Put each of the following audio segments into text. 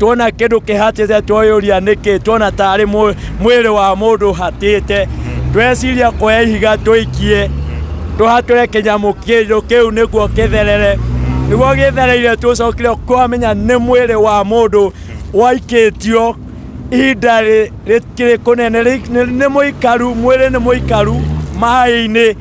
tuona kindu kihatite twoyuria niki tuona tari mwiri wa mundu hatite tweciria kwa ihiga tuikie tuhatule kinyamu kiu niguo kitherere niguo githereire tucokire kwamenya ni mwiri wa mundu waikitio ihinda rikiri kunene ni muikaru mwiri ni muikaru mai-ini.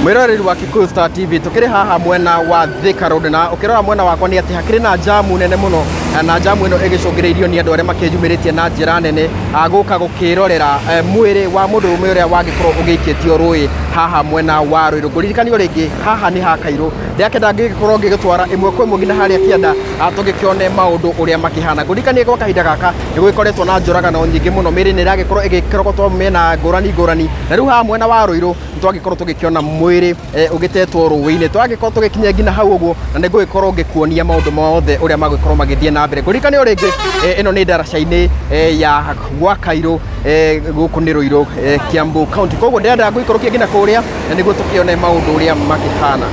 Mwiroreri wa Gikio Star TV tukiri haha mwena wa Thika Road na ukirora mwena wakwa ni ati hakiri na jamu nene muno na jamu ino igicungireirio ni andu aria makiyumiritie na njira nene aguka gukirorera mwiri wa mundu umwe uria wagikorwo ugiikitio rui haha mwena wa Ruiru. Nguririkanio ringi haha ni ha Kairo ndakenda ngigikorwo ngigitwara imwe kwa imwe ngina haria kienda tugikione maundu uria makihana. Nguririkanio kwa kahinda gaka niguikoretwo na njoragano nyingi muno miri ni iragikorwo igikirogotwo mena ngurani na riu haha mwena wa Ruiru twagikorwo tugikiona mwiri ugitetwo ruwi-ini twagikorwo tugikinya ngina hau uguo na nigugikorwo ngikuonia maundu mothe uria magikorwo magithie na mbere. Nguririkanio ringi ino ni ndaraca-ini ya gwa Kairo guku ni Ruiru Kiambu County koguo ndenda nguikorokia ngina kuria na niguo tukione maundu uria makihana.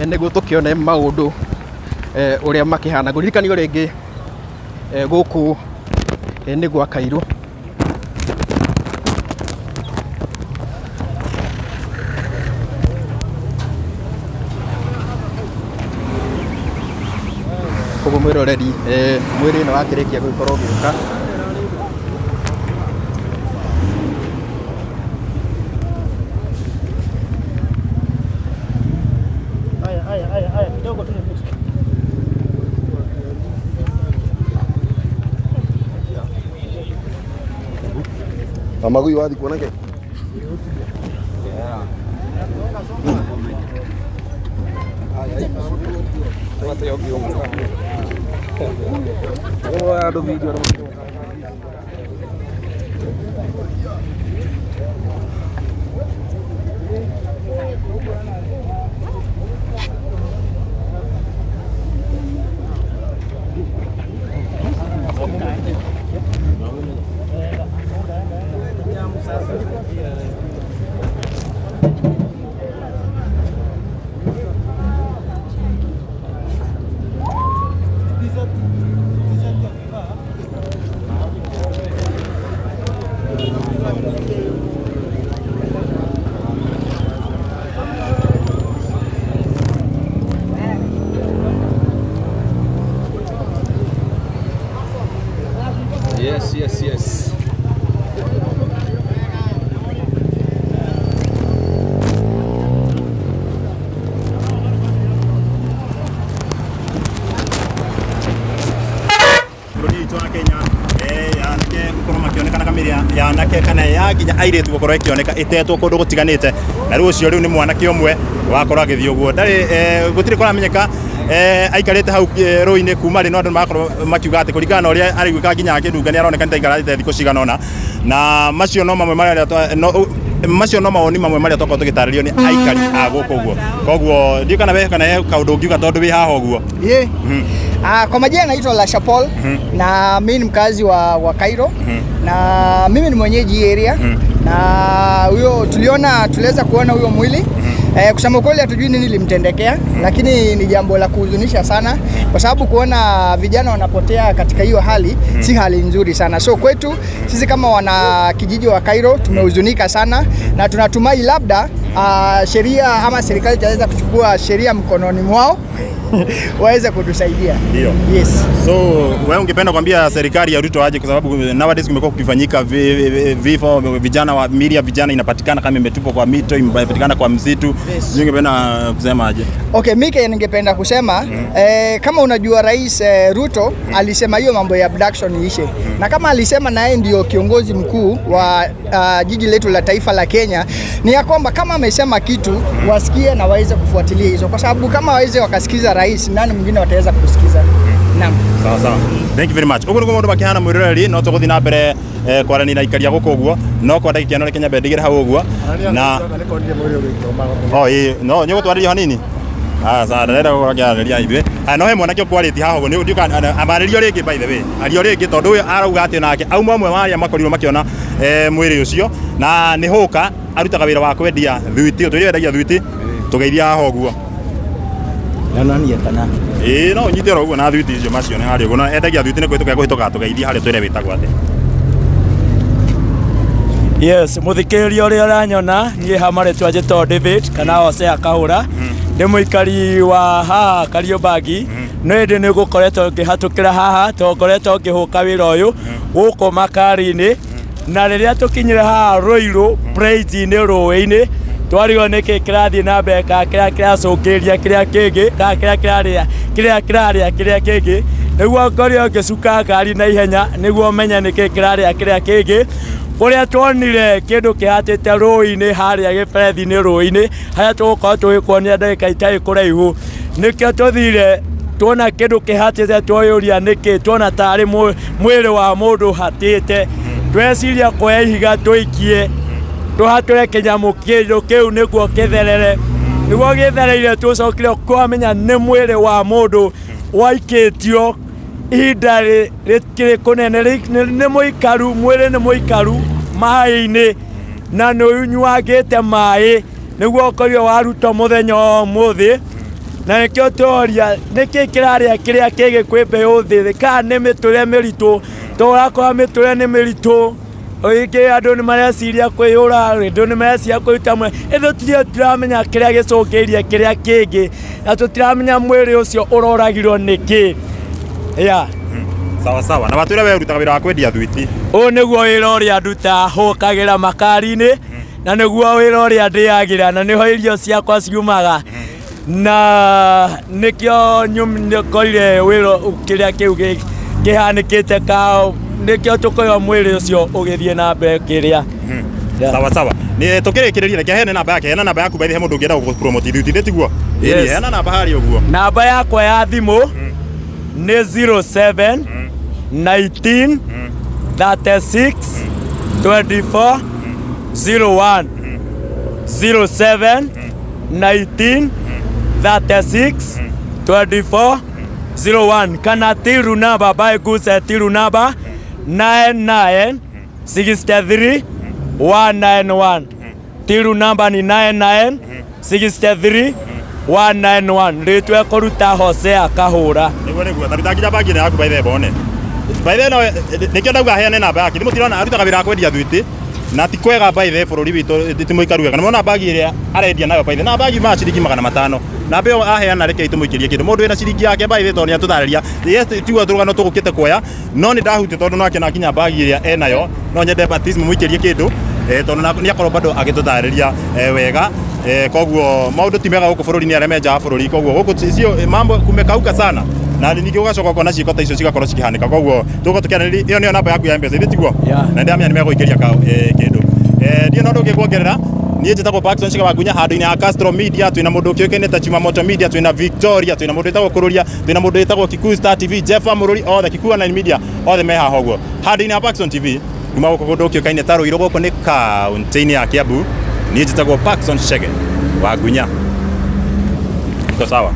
Niguo tukione maundu uria makihana. Nguririkanio ringi guku ni gwa Kairo koguo mwiroreri mwiri ino wakirikia gukorwo giuka kidogo tu Amagui wathi kuona ke Yes. Mwanake kana ya ginya aire tu gukorwo ikioneka itetwo kundu gutiganite na riu ucio riu ni mwanake umwe wakorwo agithii uguo ndari gutire kuramenyeka aikarite hau roi-ini kuma ri no andu makorwo makiuga ati kurigana uria ari gwika ginya akidunga ni aroneka ndaikarite thikũ cigana ona na macio no mamwe mawoni mamwe maria twakorwo tugitaririo ni aikari a guku uguo koguo ndio kana we kana kaundu ngiuga tondu wi haha uguo kwa majina naitwa La Chapol na mimi ni mkazi wa Cairo na mimi ni mwenyeji area na huyo tuliweza kuona huyo mwili kusema kweli hatujui nini limtendekea lakini ni jambo la kuhuzunisha sana kwa sababu kuona vijana wanapotea katika hiyo hali si hali nzuri sana. So kwetu sisi kama wana kijiji wa Cairo tumehuzunika sana na tunatumai labda sheria ama serikali itaweza kuchukua sheria mkononi mwao waweze kutusaidia. Ndio. Yes. So wewe ungependa kuambia serikali ya Ruto aje, kwa sababu nowadays kumekuwa kukifanyika vifo vijana wa milia vijana inapatikana kama imetupwa kwa mito, imepatikana kwa msitu. Yes. Ungependa kusema aje? Okay, mimi ningependa kusema kama unajua Rais Ruto alisema hiyo mambo ya abduction ishe. Na kama alisema na yeye ndio kiongozi mkuu wa jiji letu la taifa la Kenya, ni ya kwamba kama amesema kitu wasikie na waweze kufuatilia hizo, kwa sababu kama waweze wakasikiza rais, nani mwingine wataweza kusikiza? Naam. Sawa sawa. Thank you very much. Uguo ngumo bakihana mwiroreri no tuguthi na mbere kwarani na ikaria guko guo no kwa ndagika no Kenya bendigire hau guo na no nyogo twaririo hanini sawa ndenda gukagariria ithuĩ no he mwanake kwarĩti haha ũguo nĩ ndĩuka amarĩrio rĩngĩ by the way ario rĩngĩ tondũ ũyũ arauga atĩ nake auma ũmwe wa arĩa makorirwo makĩona mwĩrĩ ũcio na nĩ hũka arutaga wĩra wa kwendia thuiti ũtũire wendagia thuiti tũgeithia haha ũguo nonanie kana no nyite ũguo na thuiti icio macio nĩ harĩa ũguo no endagia thuiti nĩ kũhĩtũka tũgeithia harĩa twĩre wĩtagwo atĩ. Yes, muthikĩrĩria ũrĩa ũranyona niĩ hamarĩtwa njĩtwo David kana Hosea Kahũra ndĩ mũikari wa haha Kariombangi no ĩndĩ nĩ gũkoretwo ngĩhatũkĩra haha tũkoretwo ngĩhũka wĩra ũyũ gũkũ makari-inĩ na rĩrĩa tũkinyire haha Ruiru Praise-inĩ rũĩ-inĩ twarigwo nĩkĩ kĩrathiĩ na mbere kĩrĩa kĩracũngĩrĩria kĩrĩa kĩngĩ kĩrĩa kĩngĩ nĩguo ngorio ngĩcuka ngari na ihenya nĩguo menye nĩkĩ kĩrarĩa kĩrĩa kĩngĩ kũrĩa tuonire kĩndũ kĩhatĩte rũĩ-inĩ harĩa gĩberethi-inĩ rũĩ-inĩ harĩa tũgũkorwo tũgĩkuonia ndagĩka itarĩ kũraihu nĩkĩo tũthire tuona kĩndũ kĩhatĩte twĩyũria nĩkĩ tuona tarĩ mwĩrĩ wa mũndũ hatĩte tweciria kuoya ihiga tũikie tũhatũre kĩnyamũ kĩu nĩguo kĩtherere nĩguo gĩthereire tũcokire kwamenya nĩ mwĩrĩ wa mũndũ waikĩtio ihinda rĩkĩrĩ kũnene nĩ mũikaru mwĩrĩ nĩ mũikaru maĩ-inĩ na nĩ ũnyuangĩte maĩ nĩguo ũkorio warutwo mũthenya ũmũthĩ na nĩkĩo tũoria nĩkĩ kĩrarĩa kĩrĩa kĩngĩ kwĩ mbeũ thĩ kana nĩ mĩtũrĩre mĩritũ tũrakora mĩtũrĩre nĩ mĩritũ oingĩ andũ nĩ mareciria kwĩyũra andũ nĩ mareciria kũruta mwĩrĩ ĩndũ tũtiramenya kĩrĩa gĩcũngĩrĩirie kĩrĩa kĩngĩ na tũtiramenya mwĩrĩ ũcio ũroragirwo nĩkĩ. Sawa sawa na batwĩra we ũrutaga wĩra wa kwendia thuiti ũyũ nĩguo wĩra ũrĩa nduta hũkagĩra makari-inĩ na nĩguo wĩra ũrĩa ndĩagĩra na nĩho irio ciakwa ciumaga na nĩkĩo nĩkorire wĩra kĩrĩa kĩu kĩhanĩkĩte nĩkĩo tũkoiga mwĩrĩ ũcio ũgĩthiĩ na mbere kĩrĩa. Sawa sawa nĩ tũkĩrĩkĩrĩria reke heane namba yake heana namba yaku by the way mũndũ ũngĩenda gũpromote thuiti ndĩtiguo heana namba harĩa ũguo. Namba yakwa ya thimũ nĩ 07 19 36 24 01 07 19 36 24 01 kana tiru namba by guse tiru namba 99 63 191 tiru namba ni 99 63 191 rĩtwa kũruta Hosea Kahũra nĩguo taruta nginya bangi yaku by the bone by the no nĩkĩo ndauga heane namba yake mũtirona arutaga wĩra wa kwendia thuiti na ti kwega by the bũrũri witũ ti mũikaru wega nĩmona bagi ĩrĩa arendia nayo by the na bagi ma ciringi 500 namba ĩyo aheana reke itũmũikĩrie kĩndũ mũndũ wĩna ciringi yake by the tondũ nĩatũtarĩria yes tiwa tũrugano tũgũkĩte kuoya no nĩ ndahutio tondũ nake na kinya bagi ĩrĩa enayo no nyende baptism mũikĩrie kĩndũ tondũ nĩakorwo bado agĩtũtarĩria wega koguo maũndũ ti mega gũkũ bũrũri-inĩ arĩa menja bũrũri koguo gũkũ cio mambo kumekauka sana na ningĩ ũgacoka ũkona ciĩko ta icio cigakorwo cikĩhanĩka koguo tũgũkorwo tũkĩaranĩria ĩyo nĩyo namba yaku ya M-Pesa ĩtiguo na ndĩramenya nĩ megũikĩria kĩndũ ndiĩ na ũndũ ũngĩ kuongerera niĩ njĩtagwo Paxton Chika Wagunya handũ-inĩ ha Castro Media twĩna mũndũ ũkĩũĩkaine ta Chumamoto Media twĩna Victoria twĩna mũndũ wĩtagwo Kũrũria twĩna mũndũ wĩtagwo Kikuyu Star TV Jeff Mũrũri othe Kikuyu Online Media othe me haha ũguo handũ-inĩ ha Paxton TV kuma gũkũ kũndũ ũkĩũĩkaine ta Ruiru gũkũ nĩ kaũntĩ-inĩ ya Kiambu niĩ njĩtagwo Paxton Chika Wagunya iko sawa.